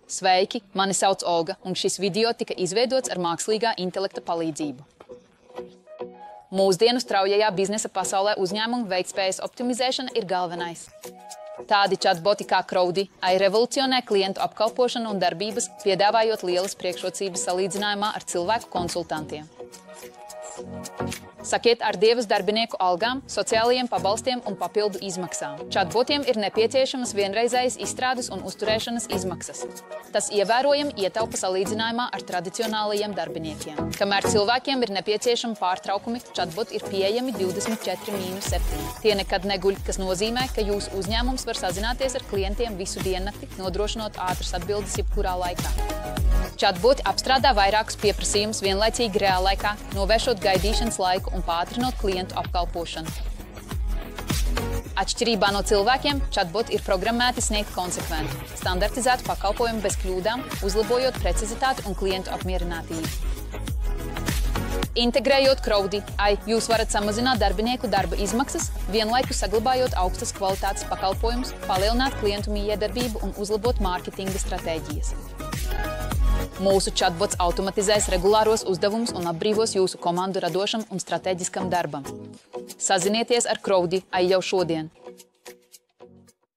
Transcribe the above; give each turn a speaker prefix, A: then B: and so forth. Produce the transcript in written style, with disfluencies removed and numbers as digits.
A: Sveiki, mani sauc Olga, un šis video tika izveidots ar mākslīgā intelekta palīdzību. Mūsdienu straujajā biznesa pasaulē uzņēmumu veiktspējas optimizēšana ir galvenais. Tādi chatboti kā Crowdy revolucionē klientu apkalpošanu un darbības, piedāvājot lielas priekšrocības salīdzinājumā ar cilvēku konsultantiem. Sakiet ar dievas darbinieku algām, sociālajiem pabalstiem un papildu izmaksām. Chatbotiem ir nepieciešamas vienreizējas izstrādes un uzturēšanas izmaksas. Tas ievērojami ietaupa salīdzinājumā ar tradicionālajiem darbiniekiem. Kamēr cilvēkiem ir nepieciešami pārtraukumi, chatboti ir pieejami 24/7. Tie nekad neguļ, kas nozīmē, ka jūsu uzņēmums var sazināties ar klientiem visu diennakti, nodrošinot ātras atbildes jebkurā laikā. Chatboti apstrādā vairākus pieprasījumus vienlaicīgi reālaikā, novēršot gaidīšanas laiku un pātrinot klientu apkalpošanu. Atšķirībā no cilvēkiem, chatboti ir programmēti sniegt konsekventu, standartizētu pakalpojumu bez kļūdām, uzlabojot precizitāti un klientu apmierinātību. Integrējot Crowdy, jūs varat samazināt darbinieku darba izmaksas, vienlaikus saglabājot augstas kvalitātes pakalpojumus, palielināt klientu mijiedarbību un uzlabot mārketinga stratēģijas. Mūsu chatbots automatizēs regulāros uzdevumus un atbrīvos jūsu komandu radošam un strateģiskam darbam. Sazinieties ar Crowdy jau šodien!